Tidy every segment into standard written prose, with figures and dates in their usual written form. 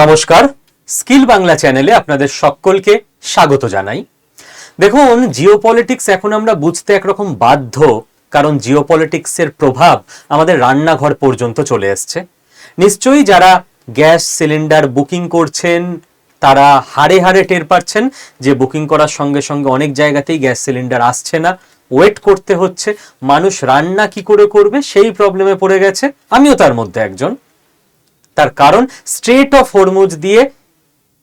নমস্কার, স্কিল বাংলা চ্যানেলে আপনাদের সকলকে স্বাগত জানাই। দেখুন, জিওপলিটিক্স এখন আমরা বুঝতে একরকম বাধ্য, কারণ জিওপলিটিক্সের প্রভাব আমাদের রান্নাঘর পর্যন্ত চলে এসছে। নিশ্চয়ই যারা গ্যাস সিলিন্ডার বুকিং করছেন তারা হাড়ে হাড়ে টের পাচ্ছেন যে বুকিং করার সঙ্গে সঙ্গে অনেক জায়গাতেই গ্যাস সিলিন্ডার আসছে না, ওয়েট করতে হচ্ছে। মানুষ রান্না কি করে করবে সেই প্রবলেমে পড়ে গেছে, আমিও তার মধ্যে একজন। তার কারণ স্ট্রেট অফ হরমুজ দিয়ে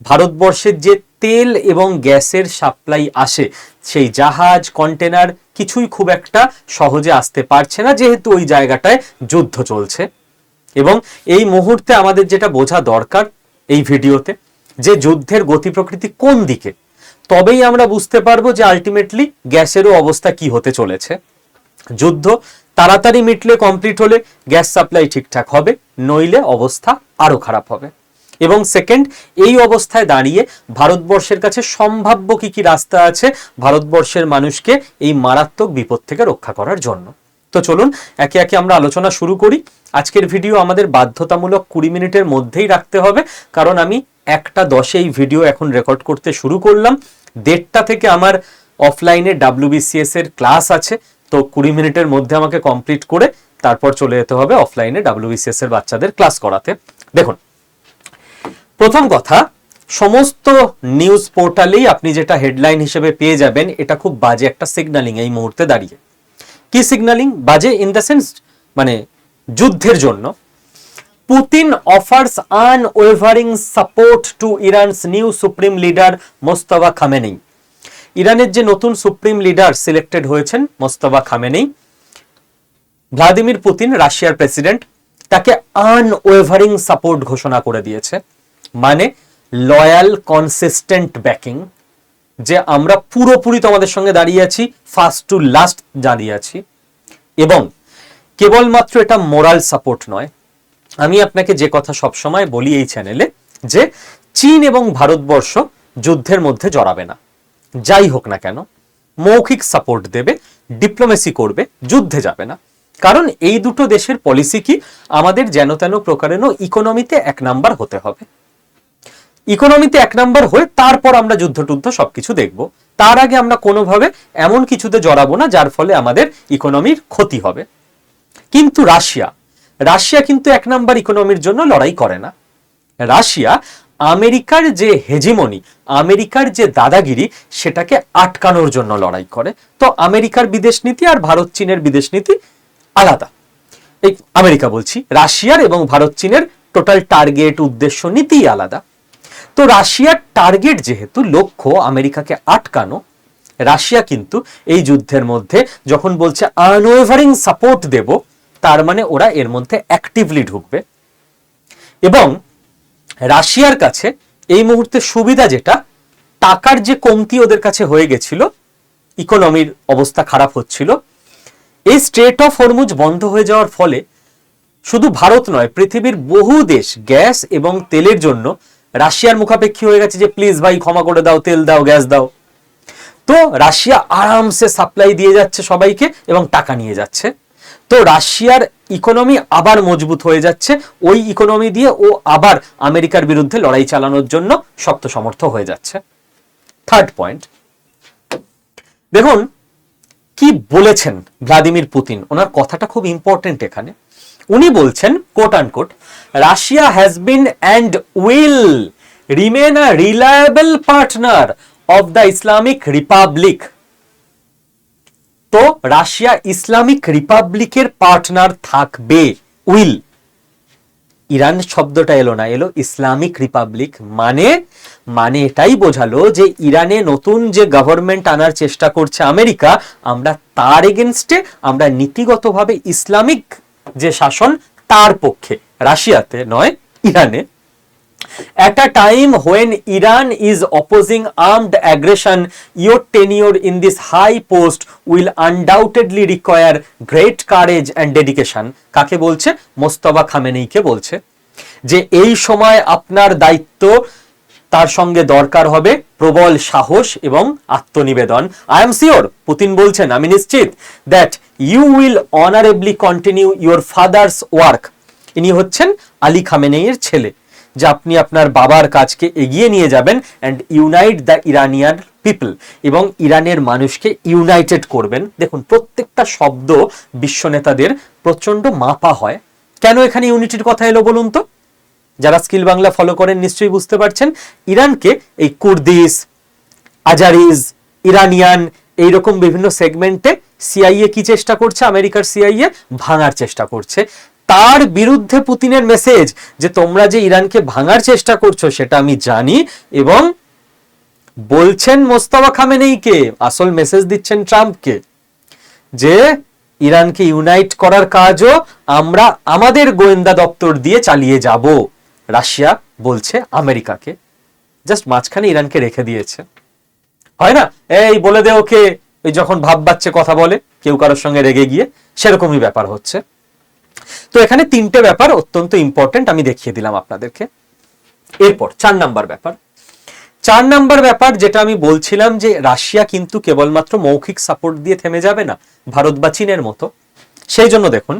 ভারতবর্ষের যে তেল এবং গ্যাসের সাপ্লাই আসে, সেই জাহাজ কন্টেনার কিছুই খুব একটা সহজে আসতে পারছে না, যেহেতু ওই জায়গাটায় যুদ্ধ চলছে। এবং এই মুহূর্তে আমাদের যেটা বোঝা দরকার এই ভিডিওতে, যে যুদ্ধের গতি প্রকৃতি কোন দিকে, তবেই আমরা বুঝতে পারবো যে আলটিমেটলি গ্যাসেরও অবস্থা কি হতে চলেছে। যুদ্ধ তাড়াতাড়ি মিটলে, কমপ্লিট হলে গ্যাস সাপ্লাই ঠিকঠাক হবে, নইলে অবস্থা আরো খারাপ হবে। এবং সেকেন্ড, এই অবস্থায় দাঁড়িয়ে ভারতবর্ষের কাছে সম্ভাব্য কি কি রাস্তা আছে ভারতবর্ষের মানুষকে এই মারাত্মক বিপদ থেকে রক্ষা করার জন্য। তো চলুন একে একে আমরা আলোচনা শুরু করি। আজকের ভিডিও আমাদের বাধ্যতামূলক 20 মিনিটের মধ্যেই রাখতে হবে, কারণ আমি 1:10 এই ভিডিও এখন রেকর্ড করতে শুরু করলাম। 1:30 থেকে আমার অফলাইনে WBCS এর ক্লাস আছে, তো 20 মিনিটের মধ্যে আমাকে কমপ্লিট করে তারপর চলে যেতে হবে অফলাইনে WBCS এর বাচ্চাদের ক্লাস করাতে। দেখুন, প্রথম কথা, সমস্ত নিউজ পোর্টালেই আপনি যেটা হেডলাইন হিসেবে পেয়ে যাবেন, এটা খুব বাজে একটা সিগন্যালিং এই মুহূর্তে দাঁড়িয়ে। কি সিগন্যালিং? বাজে ইন দ্য সেন্স মানে যুদ্ধের জন্য। Putin offers unwavering support to ইরানস new supreme leader Mostafa Khamenei. ইরানের যে নতুন সুপ্রিম লিডার সিলেক্টেড হয়েছেন মোস্তফা খামেনেই, ভ্লাদিমির পুতিন রাশিয়ার প্রেসিডেন্ট, তাকে আনওয়েভারিং সাপোর্ট ঘোষণা করে দিয়েছে। মানে লয়াল কনসিস্টেন্ট ব্যাকিং, যে আমরা পুরোপুরি তোমাদের সঙ্গে দাঁড়িয়ে আছি, ফার্স্ট টু লাস্ট দাঁড়িয়ে আছি। এবং কেবলমাত্র এটা মোরাল সাপোর্ট নয়, আমি আপনাকে যে কথা সবসময় বলি এই চ্যানেলে, যে চীন এবং ভারতবর্ষ যুদ্ধের মধ্যে জড়াবে না, যাই হোক না কেন। মৌখিক সাপোর্ট দেবে, ডিপ্লোমেসি করবে, যুদ্ধে যাবে না। কারণ এই দুটো দেশের পলিসি কি, আমাদের যেন তেন প্রকারেণ ইকোনমিতে 1 নাম্বার হতে হবে। ইকোনমিতে 1 নাম্বার হয়ে তারপর আমরা যুদ্ধ টুদ্ধ সবকিছু দেখব। তার আগে আমরা কোনোভাবে এমন কিছুতে জড়াবো না যার ফলে আমাদের ইকোনমির ক্ষতি হবে। কিন্তু রাশিয়া কিন্তু 1 নাম্বার ইকোনমির জন্য লড়াই করে না। রাশিয়া আমেরিকার যে হেজিমনি, আমেরিকার যে দাদাগিরি, সেটাকে আটকানোর জন্য লড়াই করে। তো আমেরিকার বিদেশ নীতি আর ভারত চীনের বিদেশ নীতি আলাদা। এই আমেরিকা বলছি, রাশিয়ার এবং ভারত চীনের টোটাল টার্গেট, উদ্দেশ্য, নীতি আলাদা। তো রাশিয়ার টার্গেট যেহেতু লক্ষ্য আমেরিকাকে আটকানো, রাশিয়া কিন্তু এই যুদ্ধের মধ্যে যখন বলছে আনওয়েভারিং সাপোর্ট দেব, তার মানে ওরা এর মধ্যে অ্যাক্টিভলি ঢুকবে। এবং রাশিয়ার কাছে এই মুহূর্তে সুবিধা যেটা, টাকার যে কমতি ওদের কাছে হয়ে গেছিল, ইকোনমির অবস্থা খারাপ হচ্ছিল, এই স্ট্রেট অফ হরমুজ বন্ধ হয়ে যাওয়ার ফলে শুধু ভারত নয়, পৃথিবীর বহু দেশ গ্যাস এবং তেলের জন্য রাশিয়ার মুখাপেক্ষী হয়ে গেছে, যে প্লিজ ভাই ক্ষমা করে দাও, তেল দাও, গ্যাস দাও। তো রাশিয়া আরামসে সাপ্লাই দিয়ে যাচ্ছে সবাইকে এবং টাকা নিয়ে যাচ্ছে। তো রাশিয়ার ইকোনমি আবার মজবুত হয়ে যাচ্ছে, ওই ইকোনমি দিয়ে ও আবার আমেরিকার বিরুদ্ধে লড়াই চালানোর জন্য শক্ত সমর্থ হয়ে যাচ্ছে। থার্ড পয়েন্ট, দেখুন কি বলেছেন ভ্লাদিমির পুতিন, ওনার কথাটা খুব ইম্পর্টেন্ট এখানে। উনি বলছেন, coat unquote, Russia has been and will remain a reliable partner of the Islamic Republic. তো রাশিয়া ইসলামিক রিপাবলিকের পার্টনার থাকবে, উইল। ইরান শব্দটা এলো না, এলো ইসলামিক রিপাবলিক। মানে এটাই বোঝালো যে ইরানে নতুন যে গভর্নমেন্ট আনার চেষ্টা করছে আমেরিকা, আমরা তার এগেনস্টে, আমরা নীতিগতভাবে ইসলামিক যে শাসন তার পক্ষে, রাশিয়াতে নয়, ইরানে। At a time when Iran is opposing armed aggression, your tenure in this high post will undoubtedly require great courage and dedication. কাকে বলছে? মোস্তফা খামেনেইকে বলছে যে এই সময় আপনার দায়িত্ব, তার সঙ্গে দরকার হবে প্রবল সাহস এবং আত্মনিবেদন। আই এম শিওর, পুতিন বলছেন, আমি নিশ্চিত, that you will honourably continue your father's work. ইনি হচ্ছেন আলী খামেনেইয়ের ছেলে, যে আপনি আপনার বাবার কাজকে এগিয়ে নিয়ে যাবেন and unite the Iranian people, এবং ইরানের মানুষকে ইউনাইটেড করবেন। দেখুন প্রত্যেকটা শব্দ বিশ্ব নেতাদের প্রচন্ড মাপা হয়। কেন এখানে ইউনিটির কথা এলো বলুন তো? যারা স্কিল বাংলা ফলো করেন নিশ্চয়ই বুঝতে পারছেন। ইরানকে এই কুর্দিস, আজারিজ, ইরানিয়ান এইরকম বিভিন্ন সেগমেন্টে সিআইএ কি চেষ্টা করছে, আমেরিকার সিআইএ ভাঙার চেষ্টা করছে। তার বিরুদ্ধে পুতিনের মেসেজ যে তোমরা যে ইরানকে ভাঙার চেষ্টা করছো সেটা আমি জানি, এবং বলছেন মোস্তফা খামেনেইকে, আসল মেসেজ দিচ্ছেন ট্রাম্পকে যে ইরানকে ইউনাইট করার কাজও আমরা আমাদের গোয়েন্দা দপ্তর দিয়ে চালিয়ে যাব। রাশিয়া বলছে আমেরিকাকে, জাস্ট মাঝখানে ইরানকে রেখে দিয়েছে। হয় না, এই বলে দে ওকে, ওই যখন ভাব বাচ্চে কথা বলে কেউ কারোর সঙ্গে রেগে গিয়ে, সেরকমই ব্যাপার হচ্ছে। তো এখানে তিনটে ব্যাপার অত্যন্ত ইম্পর্টেন্ট আমি দেখিয়ে দিলাম আপনাদেরকে। এরপর 4 নাম্বার ব্যাপার। 4 নাম্বার ব্যাপার যেটা আমি বলছিলাম যে রাশিয়া কিন্তু কেবলমাত্র মৌখিক সাপোর্ট দিয়ে থেমে যাবে না ভারত বা চীনের মতো। সেই জন্য দেখুন,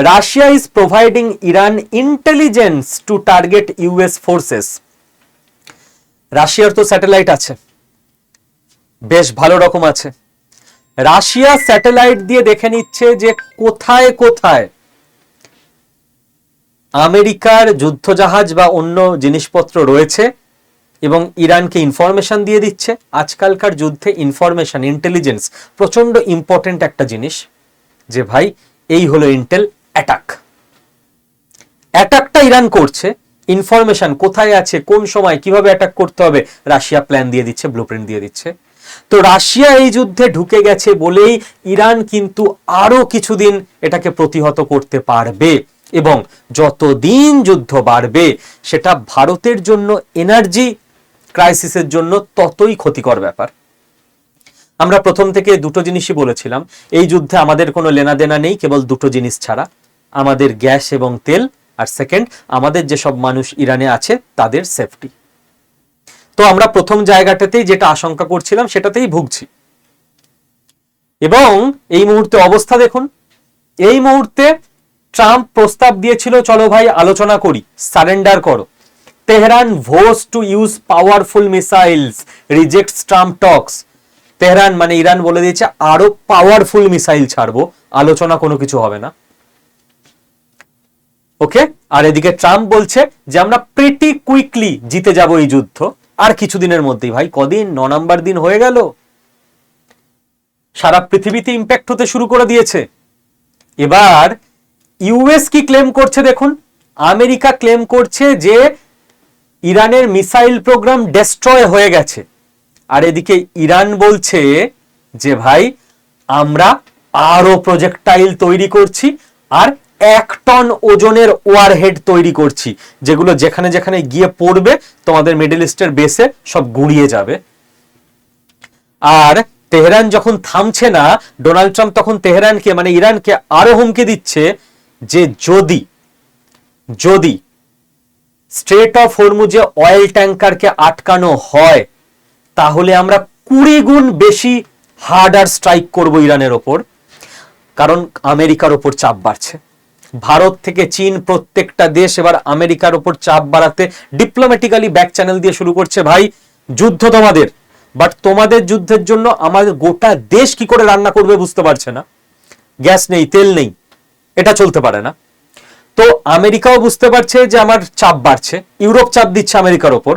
Russia is providing Iran intelligence to target US forces. রাশিয়ার তো স্যাটেলাইট আছে, বেশ ভালো রকম আছে। রাশিয়া স্যাটেলাইট দিয়ে দেখে নিচ্ছে যে কোথায় কোথায় আমেরিকার যুদ্ধজাহাজ বা অন্য জিনিসপত্র রয়েছে, এবং ইরানকে ইনফরমেশন দিয়ে দিচ্ছে। আজকালকার যুদ্ধে ইনফরমেশন, ইন্টেলিজেন্স প্রচন্ড ইম্পর্টেন্ট একটা জিনিস, যে ভাই এই হলো ইন্টেল অ্যাটাক। অ্যাটাকটা ইরান করছে, ইনফরমেশন কোথায় আছে, কোন সময় কিভাবে অ্যাটাক করতে হবে রাশিয়া প্ল্যান দিয়ে দিচ্ছে, ব্লুপ্রিন্ট দিয়ে দিচ্ছে। তো রাশিয়া এই যুদ্ধে ঢুকে গেছে বলেই ইরান কিন্তু আরো কিছুদিন এটাকে প্রতিহত করতে পারবে, এবং যতদিন যুদ্ধ বাড়বে সেটা ভারতের জন্য এনার্জি ক্রাইসিসের জন্য ততই ক্ষতিকর ব্যাপার। আমরা প্রথম থেকে দুটো জিনিসই বলেছিলাম, এই যুদ্ধে আমাদের কোনো লেনাদেনা নেই কেবল দুটো জিনিস ছাড়া, আমাদের গ্যাস এবং তেল, আর সেকেন্ড আমাদের যেসব মানুষ ইরানে আছে তাদের সেফটি। তো আমরা প্রথম জায়গাটাতেই যেটা আশঙ্কা করছিলাম সেটাতেই ভুগছি। এবং এই মুহূর্তে অবস্থা দেখুন, এই মুহূর্তে ট্রাম্প প্রস্তাব দিয়েছিল চলো ভাই আলোচনা করি, সারেন্ডার করো। Tehran vows to use powerful missiles, rejects Trump talks. Tehran মানে ইরান বলে দিয়েছে আরো পাওয়ারফুল মিসাইল ছাড়বো, আলোচনা কোনো কিছু হবে না। ওকে, আর এদিকে ট্রাম্প বলছে যে আমরা প্রিটি কুইকলি জিতে যাব এই যুদ্ধ, আর কিছুদিনের মধ্যেই। ভাই কদিন, 9 নাম্বার দিন হয়ে গেল, সারা পৃথিবীতে ইম্প্যাক্ট হতে শুরু করে দিয়েছে। এবার ইউএস কি ক্লেম করছে দেখুন, আমেরিকা ক্লেম করছে যে ইরানের মিসাইল প্রোগ্রাম ডেস্ট্রয় হয়ে গেছে, আর এদিকে ইরান বলছে যে ভাই আমরা আরো প্রজেক্টাইল তৈরি করছি, আর 1 টন ওজনের ওয়ারহেড তৈরি করছি, যেগুলো যেখানে যেখানে গিয়ে পড়বে তোমাদের মিডল ইস্টের বেসে সব গুড়িয়ে যাবে। আর তেহরান যখন থামছে না, ডোনাল্ড ট্রাম্প তখন তেহরানকে মানে ইরানকে আরো হুমকি দিচ্ছে যে যদি স্ট্রেট অফ হরমুজে অয়েল ট্যাঙ্কারকে আটকানো হয় তাহলে আমরা 20 গুণ বেশি হার্ডার স্ট্রাইক করব ইরানের ওপর। কারণ আমেরিকার ওপর চাপ বাড়ছে, ভারত থেকে চীন প্রত্যেকটা দেশ এবার আমেরিকার ওপর চাপ বাড়াতে ডিপ্লোম্যাটিক্যালি ব্যাক চ্যানেল দিয়ে শুরু করছে, ভাই যুদ্ধ তোমাদের, বাট তোমাদের যুদ্ধের জন্য আমাদের গোটা দেশ কি করে রান্না করবে বুঝতে পারছে না, গ্যাস নেই, তেল নেই, এটা চলতে পারে না। তো আমেরিকাও বুঝতে পারছে যে আমার চাপ বাড়ছে, ইউরোপ চাপ দিচ্ছে আমেরিকার ওপর,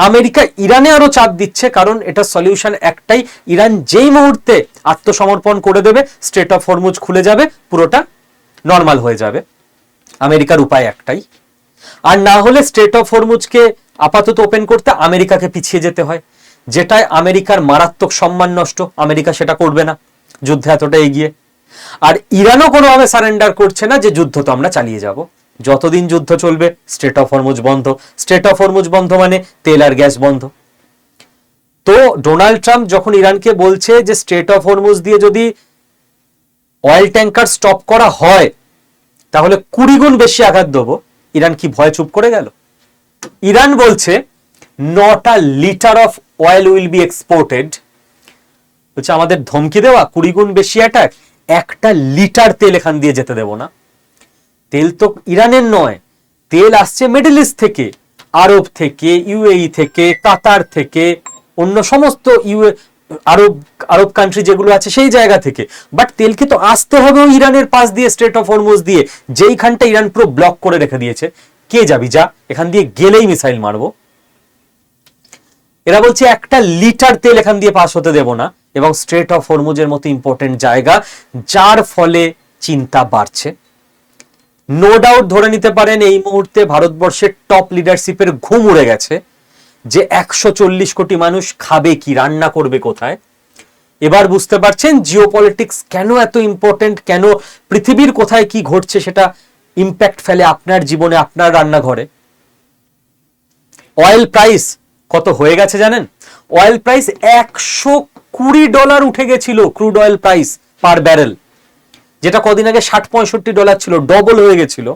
আমেরিকা ইরানে আরো চাপ দিচ্ছে, কারণ এটা সলিউশন একটাই, ইরান যেই মুহূর্তে আত্মসমর্পণ করে দেবে স্ট্রেট অফ হরমুজ খুলে যাবে, পুরোটা নর্মাল হয়ে যাবে। আমেরিকার উপায় একটাই, আর না হলে স্ট্রেট অফ হরমুজকে আপাতত ওপেন করতে আমেরিকাকে পিছিয়ে যেতে হয়, যেটায় আমেরিকার মারাত্মক সম্মান নষ্ট, আমেরিকা সেটা করবে না যুদ্ধে এতটা এগিয়ে। আর ইরানও কোনোভাবে সারেন্ডার করছে না যে যুদ্ধ তো আমরা চালিয়ে যাব, যতদিন যুদ্ধ চলবে স্ট্রেট অফ হরমুজ বন্ধ, স্ট্রেট অফ হরমুজ বন্ধ মানে তেল আর গ্যাস বন্ধ। তো ডোনাল্ড ট্রাম্প যখন ইরানকে বলছে যে স্ট্রেট অফ হরমুজ দিয়ে যদি অয়েল ট্যাঙ্কার স্টপ করা হয় তাহলে 20 গুণ বেশি আঘাত দেবো, ইরান কি ভয় চুপ করে গেল? ইরান বলছে not a liter of oil will be exported, বলছে আমাদের ধমকি দেওয়া 20 গুণ বেশি অ্যাটাক, 1 লিটার তেল এখান দিয়ে যেতে দেব না। তেল তো ইরানের নয়, তেল আসছে মিডল ইস্ট থেকে, আরব থেকে, ইউএই থেকে, কাতার থেকে, অন্য সমস্ত আরব আরব কান্ট্রি যেগুলো আছে সেই জায়গা থেকে। বাট তেলকে তো আসতে হবে ইরানের পাশ দিয়ে, স্ট্রেট অফ হরমুজ দিয়ে, যেইখানটা ইরান পুরো ব্লক করে রেখে দিয়েছে। কে যাবি, যা, এখান দিয়ে গেলেই মিসাইল মারবো। এরা বলছে একটা লিটার তেল এখান দিয়ে পাস হতে দেব না, এবং স্ট্রেট অফ হরমুজের মতো ইম্পর্টেন্ট জায়গা, যার ফলে চিন্তা বাড়ছে। নো ডাউট ধরে নিতে পারেন এই মুহূর্তে ভারতবর্ষের টপ লিডারশিপের ঘুম উড়ে গেছে যে 140 কোটি মানুষ খাবে কি, রান্না করবে কোথায়। এবার বুঝতে পারছেন জিওপলিটিক্স কেন এত ইম্পর্টেন্ট, কেন পৃথিবীর কোথায় কি ঘটছে সেটা ইম্প্যাক্ট ফেলে আপনার জীবনে, আপনার রান্নাঘরে। অয়েল প্রাইস কত হয়ে গেছে জানেন? অয়েল প্রাইস $120 উঠে গেছিল, crude oil price per barrel, যেটা কদিন আগে $60-65 ছিল, ডবল হয়ে গেছিল।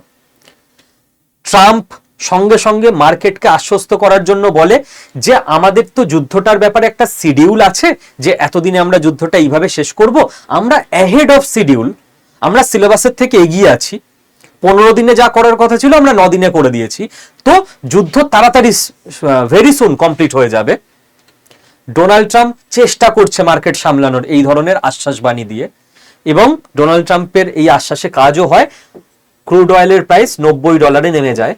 ট্রাম্প সঙ্গে সঙ্গে মার্কেটকে আশ্বস্ত করার জন্য বলে যে আমাদের তো যুদ্ধটার ব্যাপারে একটা শিডিউল আছে, যে এতদিনে আমরা যুদ্ধটা এইভাবে শেষ করব, আমরা অ্যাহেড অফ শিডিউল, আমরা সিলেবাসের থেকে এগিয়ে আছি, 15 দিনে যা করার কথা ছিল আমরা 9 দিনে করে দিয়েছি, তো যুদ্ধ তাড়াতাড়ি ভেরি সুন কমপ্লিট হয়ে যাবে। ডোনাল্ড ট্রাম্প চেষ্টা করছে মার্কেট সামলানোর এই ধরনের আশ্বাস বাণী দিয়ে, এবং ডোনাল্ড ট্রাম্পের এই আশ্বাসে কাজও হয়। ক্রুড অয়েলের প্রাইস $90 নেমে যায়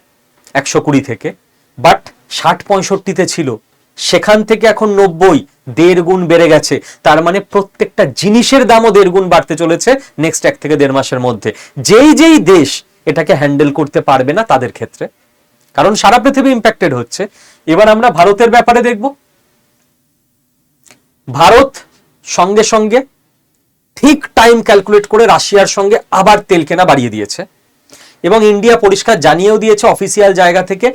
120 থেকে, বাট 60-65 ছিল, সেখান থেকে এখন 90, 1.5 গুণ বেড়ে গেছে। তার মানে প্রত্যেকটা জিনিসের দামও 1.5 গুণ বাড়তে চলেছে নেক্সট 1 থেকে 1.5 মাসের মধ্যে। যেই যেই দেশ এটাকে হ্যান্ডেল করতে পারবে না তাদের ক্ষেত্রে, কারণ সারা পৃথিবী ইম্প্যাক্টেড হচ্ছে। এবার আমরা ভারতের ব্যাপারে দেখব। ভারত সঙ্গে সঙ্গে ঠিক টাইম ক্যালকুলেট করে রাশিয়ার সঙ্গে আবার তেল কেনা বাড়িয়ে দিয়েছে, এবং ইন্ডিয়া পরিষ্কার জানিয়েও দিয়েছে অফিসিয়াল জায়গা থেকে,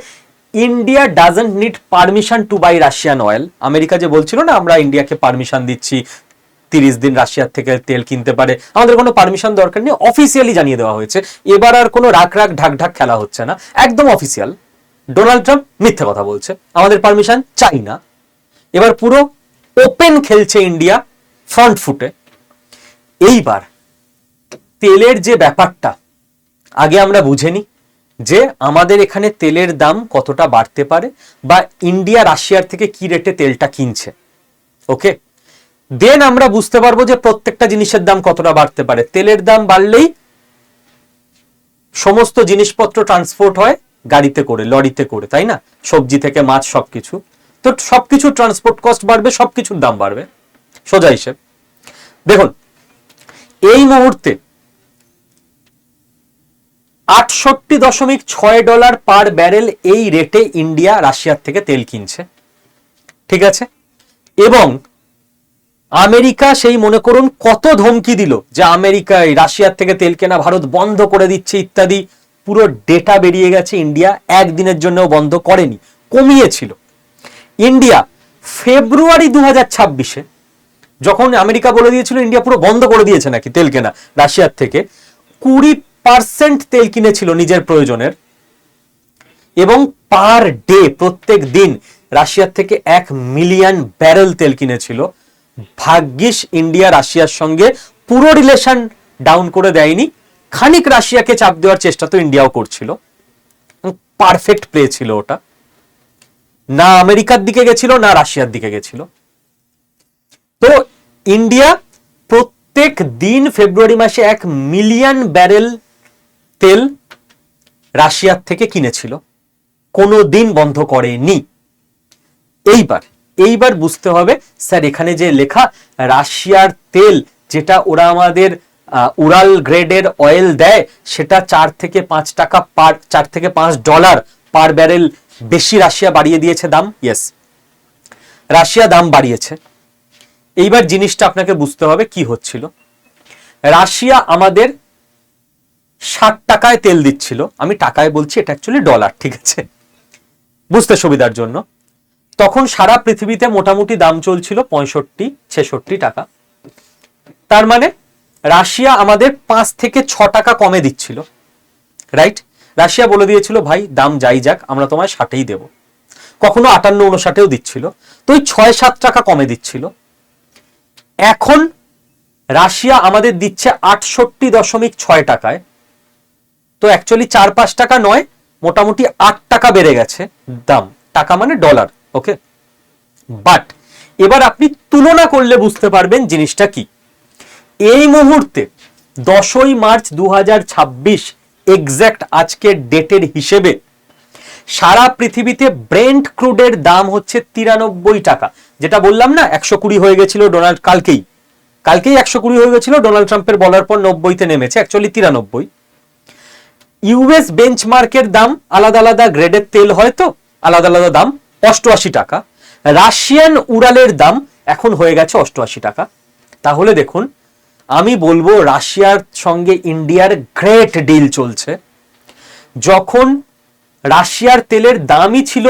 India doesn't need permission to buy Russian oil. America যে বলছিল না আমরা ইন্ডিয়াকে পারমিশন দিচ্ছি 30 দিন রাশিয়ার থেকে তেল কিনতে পারে, আমাদের কোনো পারমিশন দরকার নেই, অফিসিয়ালি জানিয়ে দেওয়া হয়েছে। এবার আর কোনো রাগ রাগ ঢাক ঢাক খেলা হচ্ছে না, একদম অফিসিয়াল। ডোনাল্ড ট্রাম্প মিথ্যে কথা বলছে, আমাদের পারমিশন চাই না। এবার পুরো ওপেন খেলছে ইন্ডিয়া ফ্রন্ট ফুটে। এইবার তেলের যে ব্যাপারটা আগে আমরা বুঝেনি, যে আমাদের এখানে তেলের দাম কতটা বাড়তে পারে, বা ইন্ডিয়া রাশিয়ার থেকে কি রেটে তেলটা কিনছে, ওকে, দেন আমরা বুঝতে পারবো যে প্রত্যেকটা জিনিসের দাম কতটা বাড়তে পারে। তেলের দাম বাড়লেই সমস্ত জিনিসপত্র ট্রান্সপোর্ট হয় গাড়িতে করে, লরিতে করে, তাই না, সবজি থেকে মাছ সবকিছু, তো সবকিছু ট্রান্সপোর্ট কস্ট বাড়বে, সবকিছুর দাম বাড়বে, সোজা হিসেব। দেখুন এই মুহূর্তে $68.6 পার ব্যারেল এই রেটে ইন্ডিয়া রাশিয়ার থেকে তেল কিনছে, ঠিক আছে। এবং আমেরিকা সেই মনে করুন কত ধমকি দিল যে আমেরিকায় রাশিয়ার থেকে তেল কেনা ভারত বন্ধ করে দিচ্ছে ইত্যাদি, পুরো ডেটা বেরিয়ে গেছে। ইন্ডিয়া একদিনের জন্যও বন্ধ করেনি, কমিয়েছিল। ইন্ডিয়া ফেব্রুয়ারি 2026-এ যখন আমেরিকা বলে দিয়েছিল ইন্ডিয়া পুরো বন্ধ করে দিয়েছে নাকি তেল কেনা রাশিয়ার থেকে, 20% তেল কিনেছিল নিজের প্রয়োজনের, এবং পার ডে প্রত্যেক দিন রাশিয়ার থেকে 1 মিলিয়ন ব্যারেল তেল কিনেছিল। ভাগ্যিস ইন্ডিয়া রাশিয়ার সঙ্গে পুরো রিলেশন ডাউন করে দেয়নি, খানিক রাশিয়াকে চাপ দেওয়ার চেষ্টা তো ইন্ডিয়াও করছিল, পারফেক্ট প্লে ছিল ওটা, না আমেরিকার দিকে গেছিল না রাশিয়ার দিকে গেছিল। তো ইন্ডিয়া প্রত্যেক দিন ফেব্রুয়ারি মাসে 1 মিলিয়ন ব্যারেল তেল রাশিয়ার থেকে কিনেছিল, কোনো দিন বন্ধ করেনি। এইবার বুঝতে হবে স্যার এখানে যে লেখা রাশিয়ার তেল, যেটা ওরা আমাদের উরাল গ্রেডের অয়েল দেয়, সেটা $4 থেকে $5 পার ব্যারেল বেশি রাশিয়া বাড়িয়ে দিয়েছে দাম। ইয়েস, রাশিয়া দাম বাড়িয়েছে। এইবার জিনিসটা আপনাকে বুঝতে হবে কি হচ্ছিল। রাশিয়া আমাদের 60 টাকায় তেল দিচ্ছিল, আমি টাকায় বলছি, এটা অ্যাকচুয়ালি ডলার, ঠিক আছে, বুঝতে সুবিধার জন্য। তখন সারা পৃথিবীতে মোটামুটি দাম চলছিল 65-66 টাকা। তার মানে রাশিয়া আমাদের 5 থেকে 6 টাকা কমে দিচ্ছিল, রাইট। রাশিয়া বলে দিয়েছিল ভাই দাম যাই যাক আমরা তোমায় 60-ই দেব, কখনো 58-59-ও দিচ্ছিল, তো ওই 6-7 টাকা কমে দিচ্ছিল। এখন রাশিয়া আমাদের দিচ্ছে 68.6 টাকায়, তো অ্যাকচুয়ালি 4-5 টাকা নয়, মোটামুটি 8 টাকা বেড়ে গেছে দাম, টাকা মানে ডলার, ওকে। বাট এবার আপনি তুলনা করলে বুঝতে পারবেন জিনিসটা কি। এই মুহূর্তে 10ই মার্চ 2026 এক্স্যাক্ট আজকের ডেটের হিসেবে সারা পৃথিবীতে ব্রেন্ট ক্রুডের দাম হচ্ছে 93 টাকা। যেটা বললাম না 120 হয়ে গেছিল ডোনাল্ড, কালকেই 120 হয়ে গেছিল, ডোনাল্ড ট্রাম্পের বলার পর 90তে নেমেছে, অ্যাকচুয়ালি 93। ইউএস বেঞ্চমার্কের দাম, আলাদা আলাদা গ্রেডের তেল হয় তো আলাদা আলাদা দাম, 88 টাকা। রাশিয়ান উরালের দাম এখন হয়ে গেছে 88 টাকা। তাহলে দেখুন, আমি বলবো রাশিয়ার সঙ্গে ইন্ডিয়ার গ্রেট ডিল চলছে। যখন রাশিয়ার তেলের দামই ছিল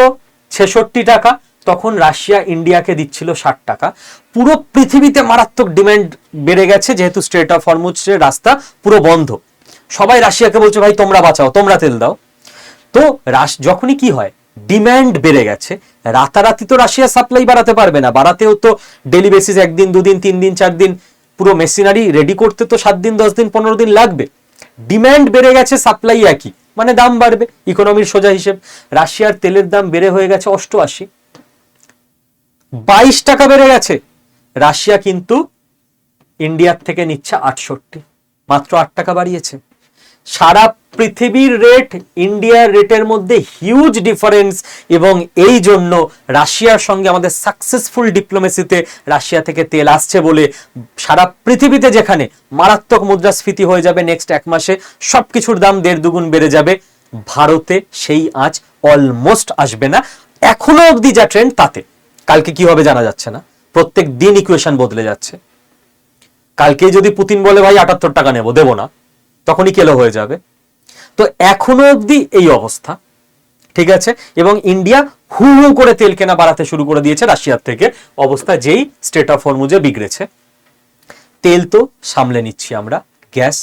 66 টাকা, তখন রাশিয়া ইন্ডিয়াকে দিচ্ছিল 60 টাকা। পুরো পৃথিবীতে মারাত্মক ডিমান্ড বেড়ে গেছে, যেহেতু স্ট্রেট অফ হরমুজের রাস্তা পুরো বন্ধ। সবাই রাশিয়াকে বলছে ভাই তোমরা বাঁচাও, তোমরা তেল দাও। তো যখনই কি হয়, ডিমান্ড বেড়ে গেছে, রাতারাতি তো রাশিয়া সাপ্লাই বাড়াতে পারবে না, বাড়াতেও তো ডেলি বেসিস 1 দিন 2 দিন 3 দিন 4 দিন, পুরো মেশিনারি রেডি করতে তো 7 দিন 10 দিন 15 দিন লাগবে। ডিমান্ড বেড়ে গেছে, সাপ্লাই একই, মানে দাম বাড়বে, ইকোনমির সোজা হিসেব। রাশিয়ার তেলের দাম বেড়ে হয়ে গেছে 88, 22 টাকা বেড়ে গেছে। রাশিয়া কিন্তু ইন্ডিয়ার থেকে নিচ্ছে 68, মাত্র 8 টাকা বাড়িয়েছে। সারা পৃথিবীর রেট ইন্ডিয়ার রেটের মধ্যে হিউজ ডিফারেন্স, এবং এই জন্য রাশিয়ার সঙ্গে আমাদের সাকসেসফুল ডিপ্লোমেসিতে রাশিয়া থেকে তেল আসছে বলে সারা পৃথিবীতে যেখানে মারাত্মক মুদ্রাস্ফীতি হয়ে যাবে নেক্সট 1 মাসে, সবকিছুর দাম 1.5 দুগুণ বেড়ে যাবে, ভারতে সেই আঁচ অলমোস্ট আসবে না। এখনো অবধি যা ট্রেন্ড তাতে, কালকে কি হবে জানা যাচ্ছে না, প্রত্যেক দিন ইকুয়েশন বদলে যাচ্ছে। কালকে যদি পুতিন বলে ভাই 78 টাকা নেবো, দেবো না, তখনই কেলো হয়ে যাবে। তো এখনো অবধি এই অবস্থা, ঠিক আছে। এবং ইন্ডিয়া হু হু করে তেল কেনা বাড়াতে শুরু করে দিয়েছে রাশিয়ার থেকে, অবস্থা যেই স্ট্রেট অফ হরমুজে বিগড়েছে। তেল তো সামলে নিচ্ছি আমরা, গ্যাস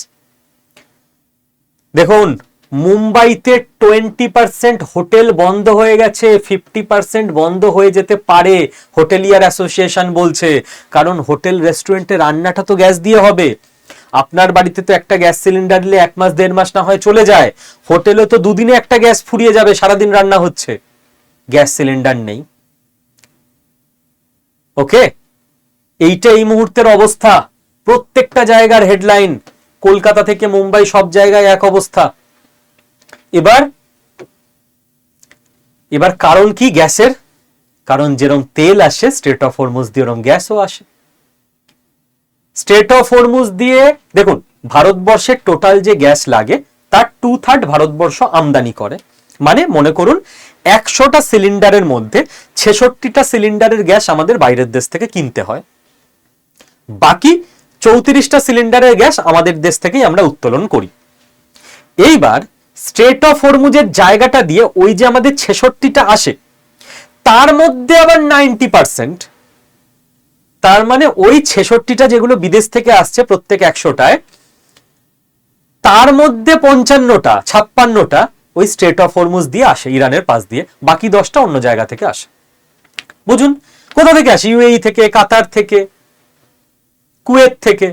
দেখুন, মুম্বাইতে 20% হোটেল বন্ধ হয়ে গেছে, 50% বন্ধ হয়ে যেতে পারে, হোটেলিয়ার অ্যাসোসিয়েশন বলছে। কারণ হোটেল রেস্টুরেন্টে রান্নাটা তো গ্যাস দিয়ে হবে। আপনার বাড়িতে তো একটা গ্যাস সিলিন্ডার নিলে 1 মাস 1.5 মাস না হয় চলে যায়, হোটেলে তো 2 দিনে একটা গ্যাস ফুরিয়ে যাবে, সারাদিন রান্না হচ্ছে, গ্যাস সিলিন্ডার নেই। ওকে, এইটা এই মুহূর্তের অবস্থা, প্রত্যেকটা জায়গার হেডলাইন, কলকাতা থেকে মুম্বাই সব জায়গায় এক অবস্থা। এবার কারণ কি গ্যাসের? কারণ যেরকম তেল আসে স্ট্রেট অফ হরমুজ দিয়ে, ওরকম গ্যাসও আসে। স্ট্রেট অফ হরমুজ দিয়ে দেখুন, ভারতবর্ষের টোটাল যে গ্যাস লাগে তার 2/3 ভারতবর্ষ আমদানি করে। মানে মনে করুন 100টা সিলিন্ডারের মধ্যে 66টা সিলিন্ডারের গ্যাস আমাদের বাইরের দেশ থেকে কিনতে হয়, বাকি 34টা সিলিন্ডারের গ্যাস আমাদের দেশ থেকেই আমরা উত্তোলন করি। এইবার স্ট্রেট অফ হরমুজের জায়গাটা দিয়ে ওই যে আমাদের 66টা আসে, তার মধ্যে আবার 90%, তার মানে ওই 66টা যেগুলো বিদেশ থেকে আসছে প্রত্যেক 100টায়, তার মধ্যে 55টা 56টা ওই স্ট্রেট অফ হরমুজ দিয়ে আসে, ইরানের পাশ দিয়ে, বাকি 10টা অন্য জায়গা থেকে আসে। বুঝুন কোথা থেকে আসে? ইউএই থেকে, কাতার থেকে, কুয়েত থেকে।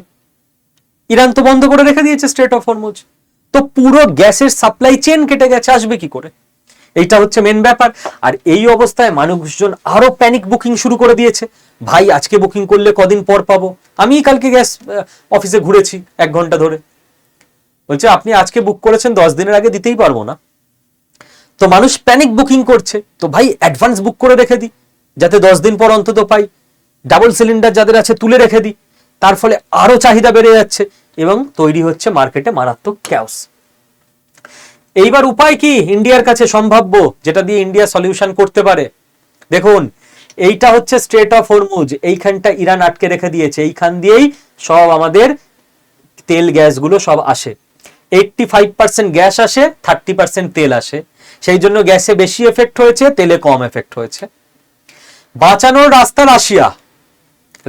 ইরান তো বন্ধ করে রেখে দিয়েছে স্ট্রেট অফ হরমুজ, তো পুরো গ্যাসের সাপ্লাই চেন কেটে গেছে, আসবে কি করে? এইটা হচ্ছে মেন ব্যাপার। আর এই অবস্থায় মানুষজন আরো প্যানিক বুকিং শুরু করে দিয়েছে, ভাই আজকে বুকিং করলে কদিন পর পাবো। আমি কালকে গ্যাস অফিসে ঘুরেছি 1 ঘন্টা ধরে, বলছে আপনি আজকে বুক করেছেন 10 দিনের আগে দিতেই পারবো না। তো মানুষ প্যানিক বুকিং করছে, তো ভাই অ্যাডভান্স বুক করে রেখে দিই, যাতে 10 দিন পর অন্তত পাই। ডাবল সিলিন্ডার যাদের আছে তুলে রেখে দিই, তার ফলে আরো চাহিদা বেড়ে যাচ্ছে এবং তৈরি হচ্ছে মার্কেটে মারাত্মক ক্যাওস। এইবার উপায় কি ইন্ডিয়ার কাছে সম্ভাব্য, যেটা দিয়ে ইন্ডিয়া সলিউশন করতে পারে? দেখুন, এইটা হচ্ছে স্ট্রেট অফ হরমুজ, এইখানটা ইরান আটকে রেখে দিয়েছে, এইখান দিয়েই সব আমাদের তেল গ্যাসগুলো সব আসে। 85% গ্যাস আসে, 30% তেল আসে, সেই জন্য গ্যাসে বেশি এফেক্ট হয়েছে, তেলে কম এফেক্ট হয়েছে। বাঁচানোর রাস্তা রাশিয়া,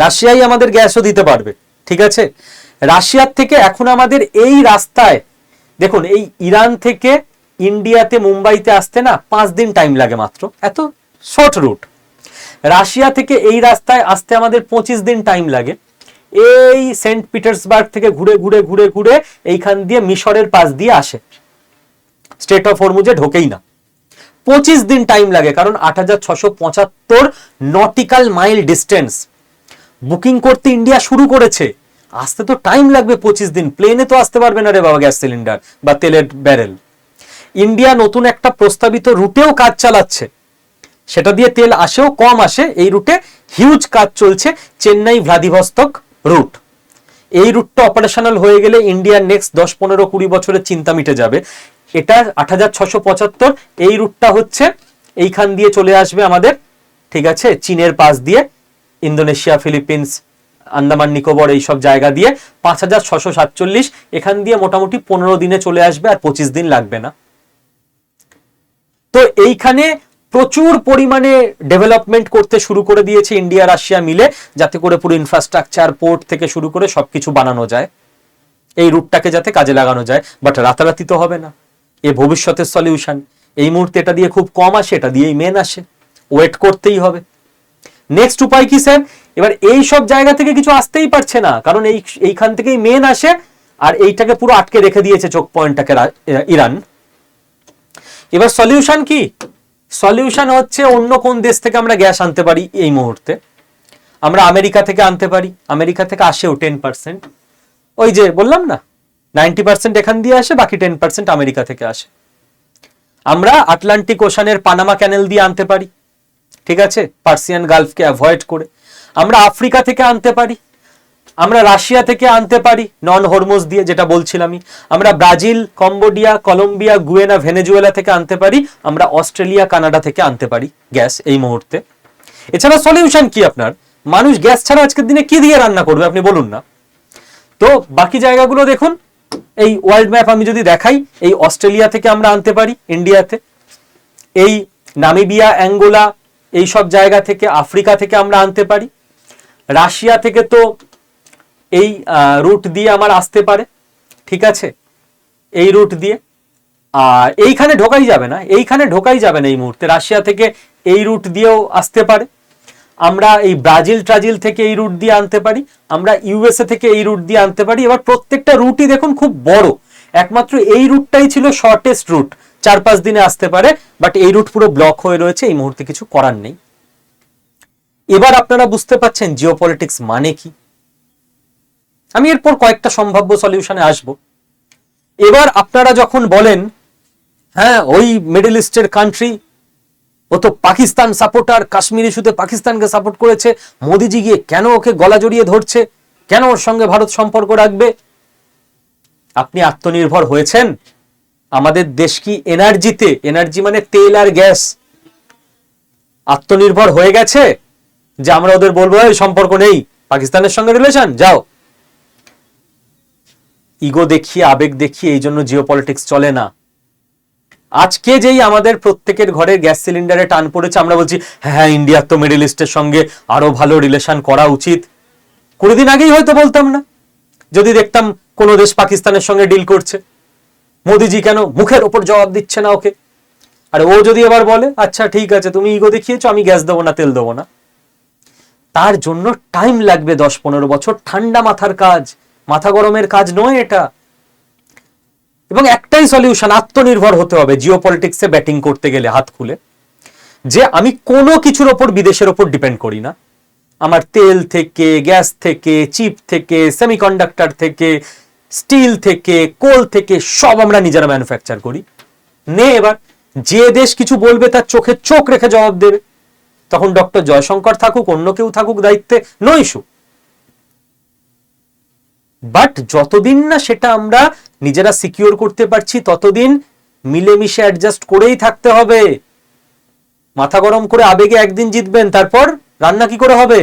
রাশিয়াই আমাদের গ্যাসও দিতে পারবে, ঠিক আছে। রাশিয়ার থেকে এখন আমাদের এই রাস্তায়, দেখুন এই ইরান থেকে ইন্ডিয়াতে মুম্বাইতে আসতে না 5 দিন টাইম লাগে মাত্র, এত শর্ট রুট। রাশিয়া থেকে এই রাস্তায় আসতে আমাদের 25 দিন টাইম লাগে। এই সেন্ট পিটার্সবার্গ থেকে ঘুরে ঘুরে ঘুরে ঘুরে এইখান দিয়ে মিশরের পাশ দিয়ে আসে, স্ট্রেট অফ হরমুজে ঢোকেই না। 25 দিন টাইম লাগে, কারণ 8675 নটিক্যাল মাইল ডিস্টেন্স বুকিং করতে ইন্ডিয়া শুরু করেছে। আসতে তো টাইম লাগবে 25 দিন, প্লেনে তো আসতে পারবে না রে বাবা গ্যাস সিলিন্ডার বা তেলের ব্যারেল। ইন্ডিয়া নতুন একটা প্রস্তাবিত রুটেও কাজ চালাচ্ছে, সেটা দিয়ে তেল আসেও কম আসে। এই রুটে হিউজ কাজ চলছে, চেন্নাই ভ্লাদিভস্তক রুট। এই রুটটা অপারেশনাল হয়ে গেলে ইন্ডিয়ার নেক্সট 10-15-20 বছরের চিন্তা মিটে যাবে। এটা 8675, এই রুটটা হচ্ছে এইখান দিয়ে চলে আসবে আমাদের, ঠিক আছে, চীনের পাশ দিয়ে, ইন্দোনেশিয়া, ফিলিপিন্স, আন্দামান নিকোবর এইসব জায়গা দিয়ে 5647, এখান দিয়ে মোটামুটি 15 দিনে চলে আসবে, আর 25 দিন লাগবে না। তো এইখানে প্রচুর পরিমাণে ডেভেলপমেন্ট করতে শুরু করে দিয়েছে ইন্ডিয়া রাশিয়া মিলে, যাতে করে পুরো ইনফ্রাস্ট্রাকচার, পোর্ট থেকে শুরু করে সবকিছু বানানো যায়, এই রুটটাকে যাতে কাজে লাগানো যায়। বাট রাতারাতি তো হবে না, এ ভবিষ্যতের সলিউশন। এই মুহূর্তে এটা দিয়ে খুব কম আসে, এটা দিয়েই মেন আসে, ওয়েট করতেই হবে। নেক্সট উপায় কি স্যার? এবার এই সব জায়গা থেকে কিছু আসতেই পারছে না, কারণ এইখান থেকেই মেন আসে, আর এইটাকে পুরো আটকে রেখে দিয়েছে চোখ পয়েন্টটাকে ইরান। এবার সলিউশন কি? সলিউশন হচ্ছে অন্য কোন দেশ থেকে আমরা গ্যাস আনতে পারি। এই মুহূর্তে আমরা আমেরিকা থেকে আনতে পারি, আমেরিকা থেকে আসেও 10%, ওই যে বললাম না 90% এখান দিয়ে আসে, বাকি 10% আমেরিকা থেকে আসে। আমরা আটলান্টিক ওশানের পানামা ক্যানেল দিয়ে আনতে পারি, ঠিক আছে, পার্সিয়ান গালফকে অ্যাভয়েড করে। আমরা আফ্রিকা থেকে আনতে পারি, আমরা রাশিয়া থেকে আনতে পারি নন হরমুজ দিয়ে, যেটা বলছিলামই। আমরা Brazil, Cambodia, Colombia, Guyana, Venezuela থেকে আনতে পারি। আমরা অস্ট্রেলিয়া, কানাডা থেকে আনতে পারি গ্যাস এই মুহূর্তে। এছাড়া সলিউশন কি আপনার? মানুষ গ্যাস ছাড়া আজকের দিনে কি দিয়ে রান্না করবে আপনি বলুন না। তো বাকি জায়গাগুলো দেখুন, এই ওয়ার্ল্ড ম্যাপ আমি যদি দেখাই, এই অস্ট্রেলিয়া থেকে আমরা আনতে পারি ইন্ডিয়াতে, এই নামিবিয়া, অ্যাঙ্গোলা, এই সব জায়গা থেকে, আফ্রিকা থেকে আমরা আনতে পারি। রাশিয়া থেকে তো এই রুট দিয়ে আমার আসতে পারে, ঠিক আছে, এই রুট দিয়ে। আর এইখানে ঢোকাই যাবে না, এইখানে ঢোকাই যাবে না এই মুহূর্তে। রাশিয়া থেকে এই রুট দিয়েও আসতে পারে। আমরা এই ব্রাজিল ট্রাজিল থেকে এই রুট দিয়ে আনতে পারি, আমরা ইউএসএ থেকে এই রুট দিয়ে আনতে পারি। এবার প্রত্যেকটা রুটই দেখুন খুব বড়, একমাত্র এই রুটটাই ছিল শর্টেস্ট রুট, 4-5 দিনে আসতে পারে, বাট এই রুট পুরো ব্লক হয়ে রয়েছে, এই মুহূর্তে কিছু করার নেই। এবার আপনারা বুঝতে পাচ্ছেন জিওপলিটিক্স মানে কি। আমি এরপর কয়েকটা সম্ভাব্য সলিউশনে আসব। এবার আপনারা যখন বলেন হ্যাঁ ওই মিডল ইস্টের কান্ট্রি, ও তো পাকিস্তান সাপোর্টার, কাশ্মীর ইস্যুতে পাকিস্তানকে সাপোর্ট করেছে, মোদিজি গিয়ে কেন ওকে গলা জড়িয়ে ধরছে, কেন ওর সঙ্গে ভারত সম্পর্ক রাখবে? আপনি আত্মনির্ভর হয়েছেন? আমাদের দেশ কি এনার্জিতে, এনার্জি মানে তেল আর গ্যাস, আত্মনির্ভর হয়ে গেছে যে আমরা ওদের বলবো এই সম্পর্ক নেই, পাকিস্তানের সঙ্গে রিলেশন যাও? ইগো দেখিয়ে, আবেগ দেখিয়ে এই জন্য জিওপলিটিক্স চলে না। আজকে যেই আমাদের প্রত্যেকের ঘরে গ্যাস সিলিন্ডারে টান পড়েছে, আমরা বলছি হ্যাঁ ইন্ডিয়ার তো মিডল ইস্টের সঙ্গে আরো ভালো রিলেশন করা উচিত। 20 দিন আগেই হয়তো বলতাম না, যদি দেখতাম কোন দেশ পাকিস্তানের সঙ্গে ডিল করছে। মোদিজি কেন মুখের ওপর জবাব দিচ্ছে না ওকে? আর ও যদি এবার বলে আচ্ছা ঠিক আছে তুমি ইগো দেখিয়েছো, আমি গ্যাস দেবো না, তেল দেবো না, তার জন্য টাইম লাগবে 10-15 বছর। ঠান্ডা মাথার কাজ, মাথা গরমের কাজ নয় এটা। এবং একটাই সলিউশন, আত্মনির্ভর হতে হবে জিওপলিটিক্সে ব্যাটিং করতে গেলে হাত খুলে, যে আমি কোনো কিছুর ওপর, বিদেশের ওপর ডিপেন্ড করি না। আমার তেল থেকে, গ্যাস থেকে, চিপ থেকে, সেমিকন্ডাক্টর থেকে, স্টিল থেকে, কোল থেকে সব আমরা নিজেরা ম্যানুফ্যাকচার করি। নে এবার যে দেশ কিছু বলবে তার চোখে চোখ রেখে জবাব দেবে। তখন ডক্টর জয়শঙ্কর থাকুক, অন্য কেউ থাকুক দায়িত্বে, নো ইস্যু। বাট যতদিন না সেটা আমরা নিজেরা সিকিউর করতে পারছি, ততদিন মিলেমিশে অ্যাডজাস্ট করেই থাকতে হবে। মাথা গরম করে আবেগে একদিন জিতবেন, তারপর রান্না কি করে হবে?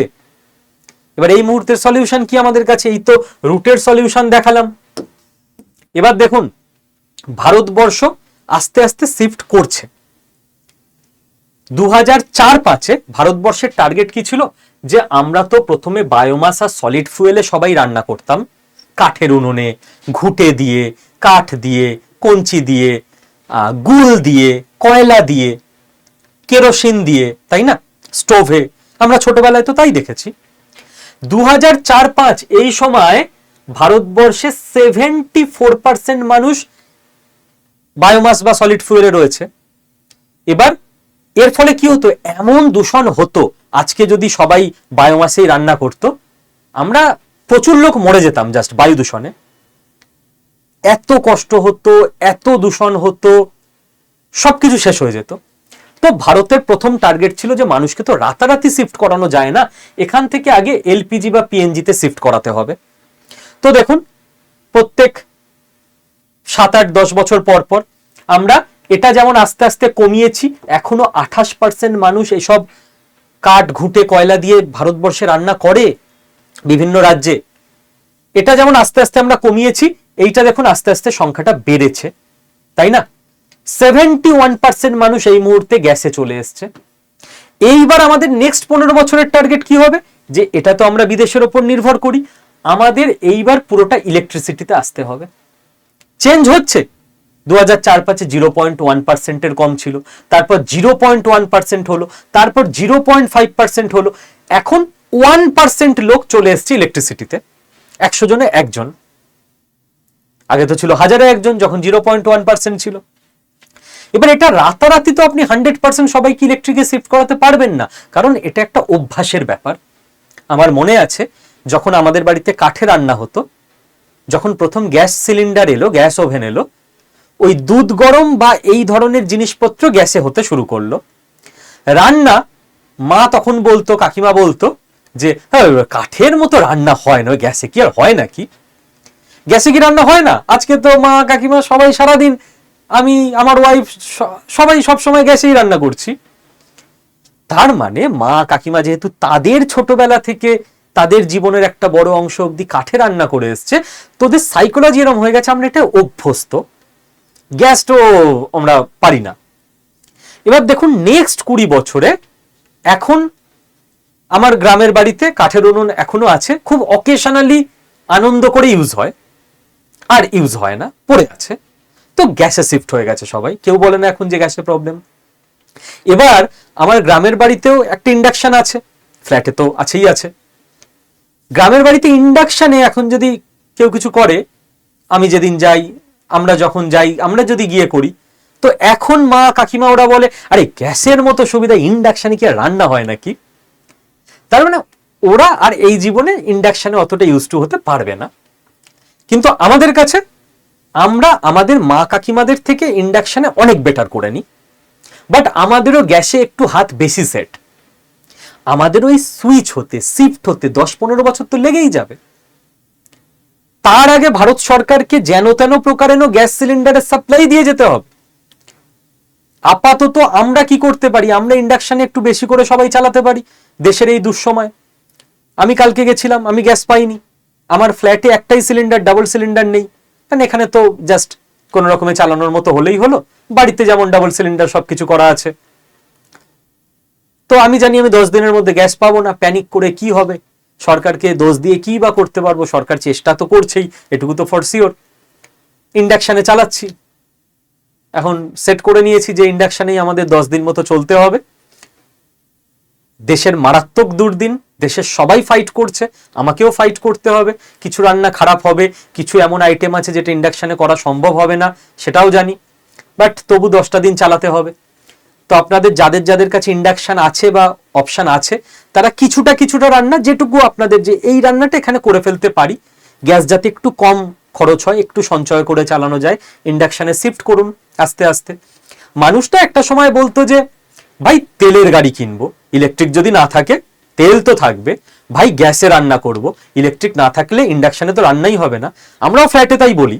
এবার এই মুহূর্তের সলিউশন কি আমাদের কাছে? এই তো রুটের সলিউশন দেখালাম। এবার দেখুন ভারতবর্ষ আস্তে আস্তে শিফট করছে। 2004-5 ভারতবর্ষের টার্গেট কি ছিল? যে আমরা তো প্রথমে বায়োমাস আর সলিড ফুয়েলে সবাই রান্না করতাম, কাঠের উনুনে, ঘুঁটে দিয়ে, কাঠ দিয়ে, কঞ্চি দিয়ে, গুল দিয়ে, কয়লা দিয়ে, কেরোসিন দিয়ে, তাই না, স্টোভে। আমরা ছোটবেলায় তো তাই দেখেছি। 2004-5 এই সময় ভারতবর্ষে 74% মানুষ বায়োমাস বা সলিড ফুয়েলে রয়েছে। এবার এর ফলে কি হতো, এমন দূষণ হতো, আজকে যদি সবাই বায়োমাসেই রান্না করতো, আমরা প্রচুর লোক মরে যেতাম জাস্ট বায়ু দূষণে। এত কষ্ট হতো, এত দূষণ হতো, সবকিছু শেষ হয়ে যেত। তো ভারতের প্রথম টার্গেট ছিল যে মানুষকে তো রাতারাতি শিফট করানো যায় না, এখান থেকে আগে এলপিজি বা পিএনজিতে শিফট করাতে হবে। তো দেখুন, প্রত্যেক 7-8-10 বছর পর পর আমরা এটা যেমন আস্তে আস্তে কমিয়েছি, এখনো 28% মানুষ এসব কাঠ ঘুঁটে কয়লা দিয়ে ভারতবর্ষে রান্না করে বিভিন্ন রাজ্যে। এটা যেমন আস্তে আস্তে আমরা কমিয়েছি, এইটা দেখুন আস্তে আস্তে সংখ্যাটা বেড়েছে, তাই না? 71% মানুষ এই মুহূর্তে গ্যাসে চলে এসছে। এইবার আমাদের নেক্সট 15 বছরের টার্গেট কি হবে, যে এটা তো আমরা বিদেশের উপর নির্ভর করি, আমাদের এইবার পুরোটা ইলেকট্রিসিটিতে আসতে হবে। চেঞ্জ হচ্ছে, 2004-05 0.1% কম ছিল, তারপর 0.1% হলো, তারপর 0.5% হলো, এখন 1% লোক চলে এসছে ইলেকট্রিসিটিতে, 100 জনে একজন। আগে তো ছিল 1000-এ একজন, যখন 0.1% ছিল। এবার এটা রাতারাতি তো আপনি 100% সবাইকে ইলেকট্রিকে শিফট করাতে পারবেন না, কারণ এটা একটা অভ্যাসের ব্যাপার। আমার মনে আছে যখন আমাদের বাড়িতে কাঠে রান্না হতো, যখন প্রথম গ্যাস সিলিন্ডার এলো, গ্যাস ওভেন এলো, ওই দুধ গরম বা এই ধরনের জিনিসপত্র গ্যাসে হতে শুরু করলো। রান্না মা তখন বলতো, কাকিমা বলতো যে কাঠের মতো রান্না হয় না, গ্যাসে কি আর হয় নাকি, গ্যাসে কি রান্না হয় না? আজকে তো মা কাকিমা সবাই সারাদিন, আমি আমার ওয়াইফ সবাই সব সময় গ্যাসেই রান্না করছি। তার মানে মা কাকিমা যেহেতু তাদের ছোটবেলা থেকে তাদের জীবনের একটা বড় অংশ অব্দি কাঠে রান্না করে এসছে, তোদের সাইকোলজি এরকম হয়ে গেছে, আমরা এটা অভ্যস্ত, গ্যাস তো আমরা পারি না। এবার দেখুন নেক্সট 20 বছরে, এখন আমার গ্রামের বাড়িতে কাঠের উনুন এখনো আছে, খুব অকেশনালি আনন্দ করে ইউজ হয়, আর ইউজ হয় না, পড়ে আছে। তো গ্যাসে শিফট হয়ে গেছে সবাই, কেউ বলে না এখন যে গ্যাসের প্রবলেম। এবার আমার গ্রামের বাড়িতেও একটা ইন্ডাকশন আছে, ফ্ল্যাটে তো আছেই আছে। গ্রামের বাড়িতে ইন্ডাকশনে এখন যদি কেউ কিছু করে, আমি যেদিন যাই, আমরা যখন যাই, আমরা যদি গিয়ে করি, তো এখন মা কাকিমা ওরা বলে, আরে গ্যাসের মতো সুবিধা ইন্ডাকশনে কি আর রান্না হয় নাকি? তার মানে ওরা আর এই জীবনে ইন্ডাকশনে অতটা ইউজ টু হতে পারবে না। কিন্তু আমাদের কাছে, আমরা আমাদের মা কাকিমাদের থেকে ইন্ডাকশনে অনেক বেটার করে নিই, বাট আমাদেরও গ্যাসে একটু হাত বেশি সেট। আমাদের ওই সুইচ হতে, শিফট হতে 10-15 বছর তো লেগেই যাবে। তার আগে ভারত সরকারকে যেন তেন প্রকারেণ গ্যাস সিলিন্ডারের সাপ্লাই দিয়ে যেতে হবে। আপাতত আমরা কি করতে পারি, আমরা ইন্ডাকশনে একটু বেশি করে সবাই চালাতে পারি দেশের এই দুঃসময়। আমি কালকে গেছিলাম, আমি গ্যাস পাইনি, আমার ফ্ল্যাটে একটাই সিলিন্ডার, ডাবল সিলিন্ডার নেই, কারণ এখানে তো জাস্ট কোন রকমে চালানোর মতো হলেই হলো, বাড়িতে যেমন ডাবল সিলিন্ডার সবকিছু করা আছে। তো আমি জানি আমি 10 দিনের মধ্যে গ্যাস পাবো না, প্যানিক করে কি হবে, সরকারকে দোষ দিয়ে কি বা করতে পারবো, সরকার চেষ্টা তো করছেই, এটুকু তো ফর শিওর। ইন্ডাকশনে চালাচ্ছি, এখন সেট করে নিয়েছি যে ইন্ডাকশনেই আমাদের 10 দিন মতো চলতে হবে। দেশের মারাত্মক দুর্দিন, দেশের সবাই ফাইট করছে, আমাকেও ফাইট করতে হবে। কিছু রান্না খারাপ হবে, কিছু এমন আইটেম আছে যেটা ইন্ডাকশনে করা সম্ভব হবে না, সেটাও জানি, বাট তবু 10টা দিন চালাতে হবে। তো আপনাদের যাদের যাদের কাছে ইন্ডাকশন আছে বা অপশন আছে, তারা কিছুটা রান্না, যেটুকু আপনাদের যে এই রান্নাটা এখানে করে ফেলতে পারি, গ্যাস যাতে একটু কম খরচ হয়, একটু সঞ্চয় করে চালানো যায়, ইন্ডাকশনে শিফট করুন আস্তে আস্তে। মানুষ তো একটা সময় বলতো যে ভাই তেলের গাড়ি কিনবো, ইলেকট্রিক যদি না থাকে, তেল তো থাকবে, ভাই গ্যাসে রান্না করব, ইলেকট্রিক না থাকলে ইন্ডাকশনে তো রান্নাই হবে না। আমরাও ফ্ল্যাটে তাই বলি,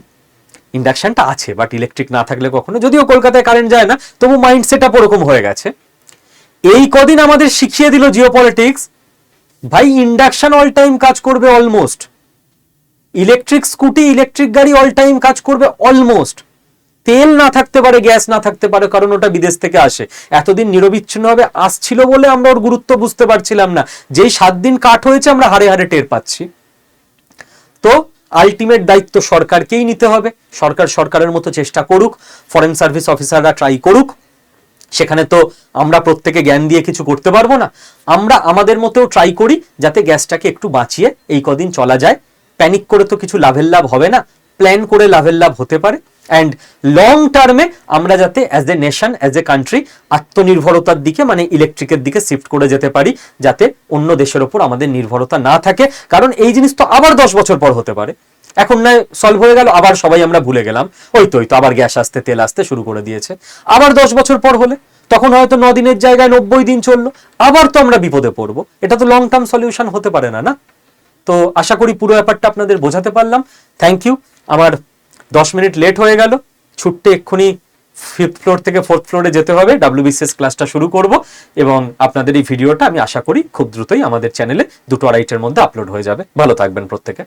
ইন্ডাকশনটা আছে বাট ইলেকট্রিক না থাকলে কখনো, যদিও কলকাতায় কারেন্ট যায় না, তবু মাইন্ড সেট আপ ওরকম হয়ে গেছে। এই কদিন আমাদের শিখিয়ে দিল জিওপলিটিক্স, ভাই ইন্ডাকশন অল টাইম কাজ করবে অলমোস্ট, ইলেকট্রিক স্কুটি, ইলেকট্রিক গাড়ি অল টাইম কাজ করবে অলমোস্ট। তেল না থাকতে পারে, গ্যাস না থাকতে পারে, কারণ ওটা বিদেশ থেকে আসে, এতদিন নিরবিচ্ছিন্নভাবে আসছিল বলে আমরা ওর গুরুত্ব বুঝতে পারছিলাম না, যেই 7 দিন কাট হয়েছে আমরা হারে হারে টের পাচ্ছি। তো আলটিমেট দায়িত্ব সরকারকেই নিতে হবে, সরকার সরকারের মতো চেষ্টা করুক, ফরেন সার্ভিস অফিসাররা ট্রাই করুক, সেখানে তো আমরা প্রত্যেকে জ্ঞান দিয়ে কিছু করতে পারবো না, আমরা আমাদের মতেও ট্রাই করি যাতে গ্যাসটাকে একটু বাঁচিয়ে এই কদিন চলা যায়। প্যানিক করে তো কিছু লাভের লাভ হবে না, প্ল্যান করে লাভের লাভ হতে পারে, অ্যান্ড লং টার্মে আমরা যাতে as a nation, as a country আত্মনির্ভরতার দিকে মানে ইলেকট্রিকের দিকে শিফট করে যেতে পারি, যাতে অন্য দেশের ওপর আমাদের নির্ভরতা না থাকে। কারণ এই জিনিস তো আবার 10 বছর পর হতে পারে, এখন না সলভ হয়ে গেল, আবার সবাই আমরা ভুলে গেলাম, ওই তো আবার গ্যাস আসতে, তেল আসতে শুরু করে দিয়েছে। আবার 10 বছর পর হলে তখন হয়তো 9 দিনের জায়গায় 90 দিন চললো, আবার তো আমরা বিপদে পড়বো। এটা তো লং টার্ম সলিউশন হতে পারে না, না? তো আশা করি পুরো ব্যাপারটা আপনাদের বোঝাতে পারলাম। Thank you. আমার 10 মিনিট লেট হয়ে গেল, ছুটতে এক্ষুনি 5th ফ্লোর থেকে 4th ফ্লোরে যেতে হবে, WBCS ক্লাসটা শুরু করব। এবং আপনাদের এই ভিডিওটা আমি আশা করি খুব দ্রুতই আমাদের চ্যানেলে 2-2.5 মধ্যে আপলোড হয়ে যাবে। ভালো থাকবেন প্রত্যেকে।